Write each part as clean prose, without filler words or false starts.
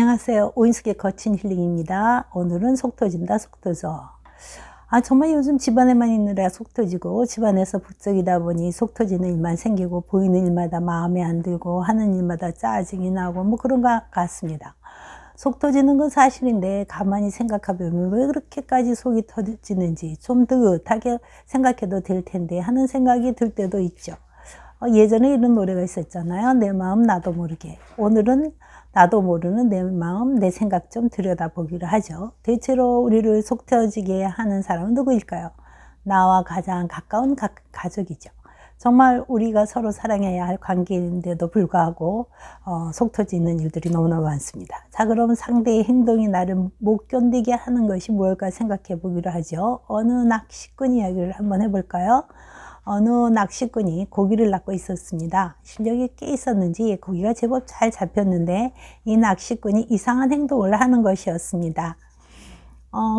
안녕하세요. 오인숙의 거친 힐링입니다. 오늘은 속 터진다, 속 터져. 정말 요즘 집안에만 있느라 속 터지고 집안에서 북적이다 보니 속 터지는 일만 생기고 보이는 일마다 마음에 안 들고 하는 일마다 짜증이 나고 뭐 그런 것 같습니다. 속 터지는 건 사실인데 가만히 생각해보면 왜 그렇게까지 속이 터지는지 좀 느긋하게 생각해도 될 텐데 하는 생각이 들 때도 있죠. 예전에 이런 노래가 있었잖아요. 내 마음 나도 모르게. 오늘은 나도 모르는 내 마음, 내 생각 좀 들여다보기를 하죠. 대체로 우리를 속 터지게 하는 사람은 누구일까요? 나와 가장 가까운 가족이죠. 정말 우리가 서로 사랑해야 할 관계인데도 불구하고 속 터지는 일들이 너무나 많습니다. 자, 그럼 상대의 행동이 나를 못 견디게 하는 것이 무엇일까 생각해 보기로 하죠. 어느 낚시꾼 이야기를 한번 해볼까요? 어느 낚시꾼이 고기를 낚고 있었습니다. 실력이 꽤 있었는지 고기가 제법 잘 잡혔는데 이 낚시꾼이 이상한 행동을 하는 것이었습니다.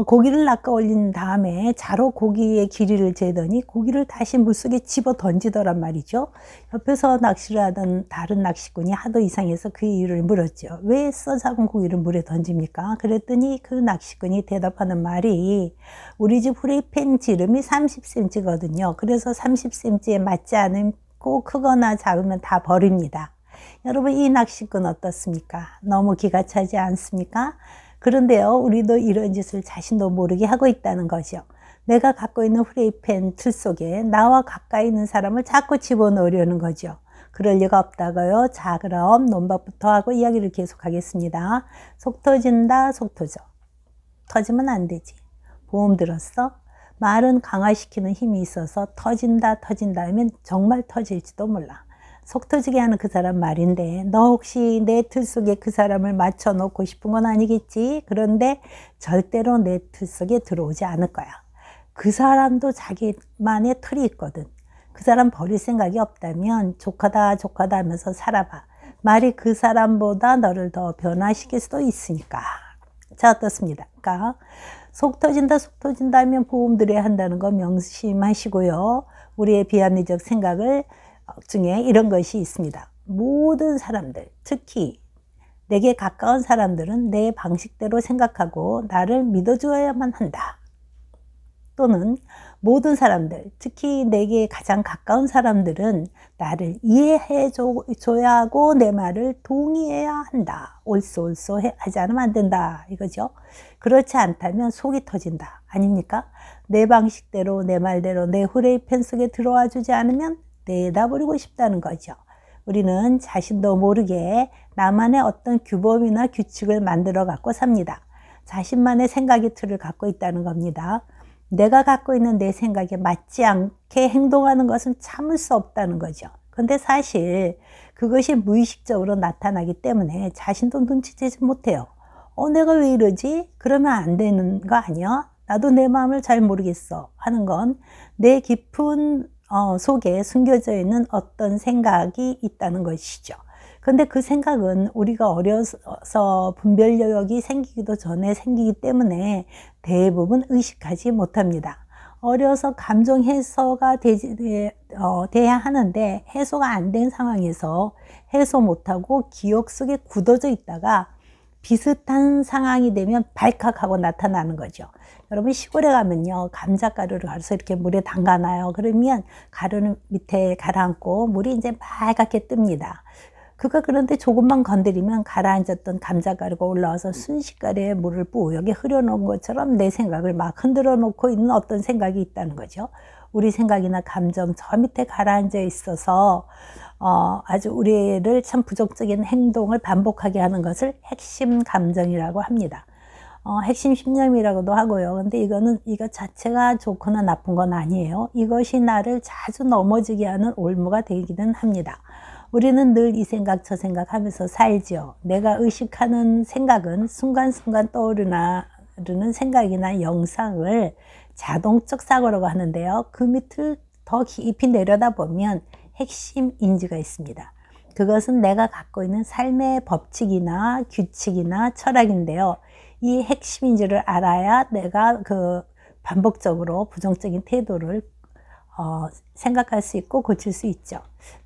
고기를 낚아 올린 다음에 자로 고기의 길이를 재더니 고기를 다시 물속에 집어 던지더란 말이죠. 옆에서 낚시를 하던 다른 낚시꾼이 하도 이상해서 그 이유를 물었죠. 왜 써 작은 고기를 물에 던집니까? 그랬더니 그 낚시꾼이 대답하는 말이 우리 집 후레이팬 지름이 30cm거든요. 그래서 30cm에 맞지 않고 크거나 작으면 다 버립니다. 여러분, 이 낚시꾼 어떻습니까? 너무 기가 차지 않습니까? 그런데요, 우리도 이런 짓을 자신도 모르게 하고 있다는 거죠. 내가 갖고 있는 후레이팬 틀 속에 나와 가까이 있는 사람을 자꾸 집어넣으려는 거죠. 그럴 리가 없다고요. 자, 그럼 논박부터 하고 이야기를 계속하겠습니다. 속 터진다, 속 터져. 터지면 안 되지. 보험 들었어? 말은 강화시키는 힘이 있어서 터진다 하면 정말 터질지도 몰라. 속 터지게 하는 그 사람 말인데 너 혹시 내 틀 속에 그 사람을 맞춰 놓고 싶은 건 아니겠지? 그런데 절대로 내 틀 속에 들어오지 않을 거야. 그 사람도 자기만의 틀이 있거든. 그 사람 버릴 생각이 없다면 조카다 하면서 살아봐. 말이 그 사람보다 너를 더 변화시킬 수도 있으니까. 자, 어떻습니다? 그러니까 속 터진다 하면 보험 들여야 한다는 거 명심하시고요. 우리의 비합리적 생각을 중에 이런 것이 있습니다. 모든 사람들, 특히 내게 가까운 사람들은 내 방식대로 생각하고 나를 믿어줘야만 한다. 또는 모든 사람들, 특히 내게 가장 가까운 사람들은 나를 이해해 줘야 하고 내 말을 동의해야 한다. 옳소 하지 않으면 안 된다. 이거죠. 그렇지 않다면 속이 터진다. 아닙니까? 내 방식대로, 내 말대로, 내 후레이팬 속에 들어와 주지 않으면 내다버리고 싶다는 거죠. 우리는 자신도 모르게 나만의 어떤 규범이나 규칙을 만들어 갖고 삽니다. 자신만의 생각의 틀을 갖고 있다는 겁니다. 내가 갖고 있는 내 생각에 맞지 않게 행동하는 것은 참을 수 없다는 거죠. 근데 사실 그것이 무의식적으로 나타나기 때문에 자신도 눈치채지 못해요. 내가 왜 이러지? 그러면 안 되는 거 아니야? 나도 내 마음을 잘 모르겠어 하는 건 내 깊은 속에 숨겨져 있는 어떤 생각이 있다는 것이죠. 근데 그 생각은 우리가 어려서 분별 영역이 생기기도 전에 생기기 때문에 대부분 의식하지 못합니다. 어려서 감정 해소가 돼야 하는데 해소가 안 된 상황에서 해소 못하고 기억 속에 굳어져 있다가 비슷한 상황이 되면 발칵하고 나타나는 거죠. 여러분, 시골에 가면요, 감자가루를 가서 이렇게 물에 담가놔요. 그러면 가루는 밑에 가라앉고 물이 이제 빨갛게 뜹니다. 그런데 조금만 건드리면 가라앉았던 감자가루가 올라와서 순식간에 물을 뿌옇게 흐려놓은 것처럼 내 생각을 막 흔들어 놓고 있는 어떤 생각이 있다는 거죠. 우리 생각이나 감정 저 밑에 가라앉아 있어서 아주 우리를 참 부정적인 행동을 반복하게 하는 것을 핵심 감정이라고 합니다. 핵심 신념이라고도 하고요. 근데 이거 자체가 좋거나 나쁜 건 아니에요. 이것이 나를 자주 넘어지게 하는 올무가 되기는 합니다. 우리는 늘 이 생각 저 생각 하면서 살죠. 내가 의식하는 생각은 순간순간 떠오르는 생각이나 영상을 자동적 사고라고 하는데요. 그 밑을 더 깊이 내려다보면 핵심 인지가 있습니다. 그것은 내가 갖고 있는 삶의 법칙이나 규칙이나 철학인데요. 이 핵심 인지를 알아야 내가 반복적으로 부정적인 태도를 생각할 수 있고 고칠 수 있죠.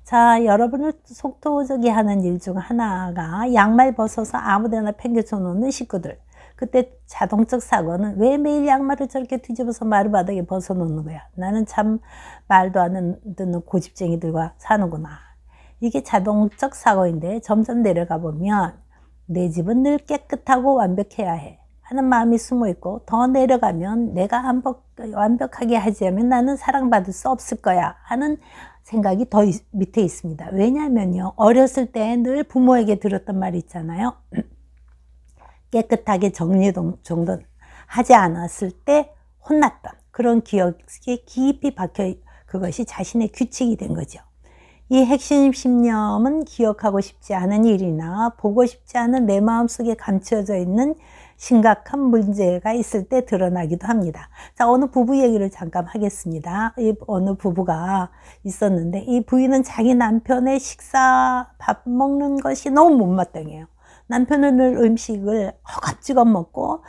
자, 여러분을 속도적이 하는 일 중 하나가 양말 벗어서 아무데나 팽개쳐 놓는 식구들. 그때 자동적 사고는 왜 매일 양말을 저렇게 뒤집어서 마루바닥에 벗어 놓는 거야. 나는 참 말도 안 듣는 고집쟁이들과 사는구나. 이게 자동적 사고인데 점점 내려가 보면 내 집은 늘 깨끗하고 완벽해야 해 하는 마음이 숨어 있고, 더 내려가면 내가 완벽하게 하지 않으면 나는 사랑받을 수 없을 거야 하는 생각이 더 밑에 있습니다. 왜냐하면요, 어렸을 때 늘 부모에게 들었던 말이 있잖아요. 깨끗하게 정돈 하지 않았을 때 혼났던 그런 기억이 깊이 박혀, 그것이 자신의 규칙이 된 거죠. 이 핵심 신념은 기억하고 싶지 않은 일이나 보고 싶지 않은 내 마음속에 감춰져 있는 심각한 문제가 있을 때 드러나기도 합니다. 자, 어느 부부 얘기를 잠깐 하겠습니다. 이 어느 부부가 있었는데, 이 부인은 자기 남편의 밥 먹는 것이 너무 못마땅해요. 남편은 늘 음식을 허겁지겁 먹고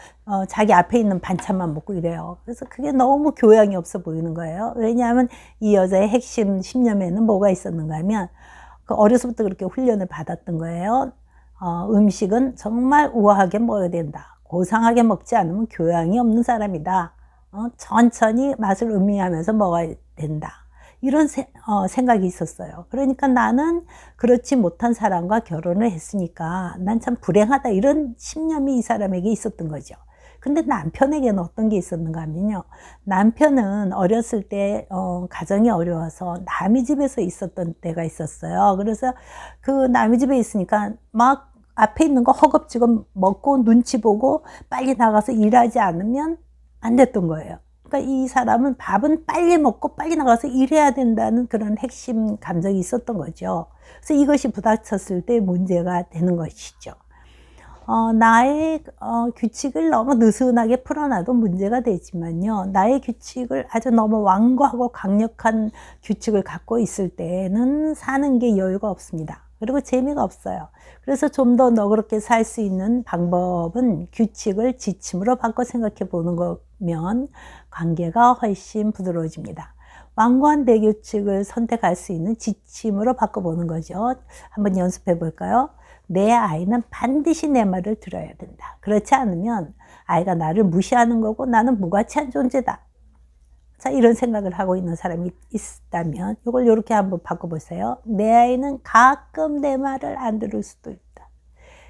자기 앞에 있는 반찬만 먹고 이래요. 그래서 그게 너무 교양이 없어 보이는 거예요. 왜냐하면 이 여자의 핵심 신념에는 뭐가 있었는가 하면, 어려서부터 그렇게 훈련을 받았던 거예요. 음식은 정말 우아하게 먹어야 된다. 고상하게 먹지 않으면 교양이 없는 사람이다. 천천히 맛을 음미하면서 먹어야 된다. 이런 생각이 있었어요. 그러니까 나는 그렇지 못한 사람과 결혼을 했으니까 난 참 불행하다, 이런 신념이 이 사람에게 있었던 거죠. 근데 남편에게는 어떤 게 있었는가 하면요, 남편은 어렸을 때 가정이 어려워서 남의 집에서 있었던 때가 있었어요. 그래서 그 남의 집에 있으니까 막 앞에 있는 거 허겁지겁 먹고 눈치 보고 빨리 나가서 일하지 않으면 안 됐던 거예요. 그러니까 이 사람은 밥은 빨리 먹고 빨리 나가서 일해야 된다는 그런 핵심 감정이 있었던 거죠. 그래서 이것이 부닥쳤을 때 문제가 되는 것이죠. 나의 규칙을 너무 느슨하게 풀어놔도 문제가 되지만요, 나의 규칙을 아주 너무 완고하고 강력한 규칙을 갖고 있을 때는 사는 게 여유가 없습니다. 그리고 재미가 없어요. 그래서 좀 더 너그럽게 살 수 있는 방법은 규칙을 지침으로 바꿔 생각해 보는 거면 관계가 훨씬 부드러워집니다. 완고한 내 규칙을 선택할 수 있는 지침으로 바꿔보는 거죠. 한번 연습해 볼까요? 내 아이는 반드시 내 말을 들어야 된다. 그렇지 않으면 아이가 나를 무시하는 거고 나는 무가치한 존재다. 자, 이런 생각을 하고 있는 사람이 있다면 이걸 이렇게 한번 바꿔보세요. 내 아이는 가끔 내 말을 안 들을 수도 있다.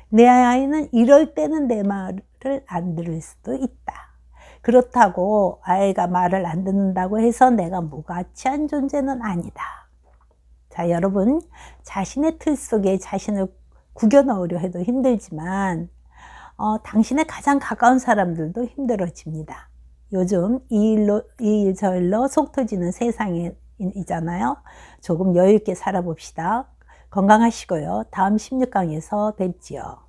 내 아이는 이럴 때는 내 말을 안 들을 수도 있다. 그렇다고 아이가 말을 안 듣는다고 해서 내가 무가치한 존재는 아니다. 자, 여러분, 자신의 틀 속에 자신을 구겨 넣으려 해도 힘들지만 당신의 가장 가까운 사람들도 힘들어집니다. 요즘 이 일 저 일로 속 터지는 세상이잖아요. 조금 여유 있게 살아봅시다. 건강하시고요. 다음 16강에서 뵙지요.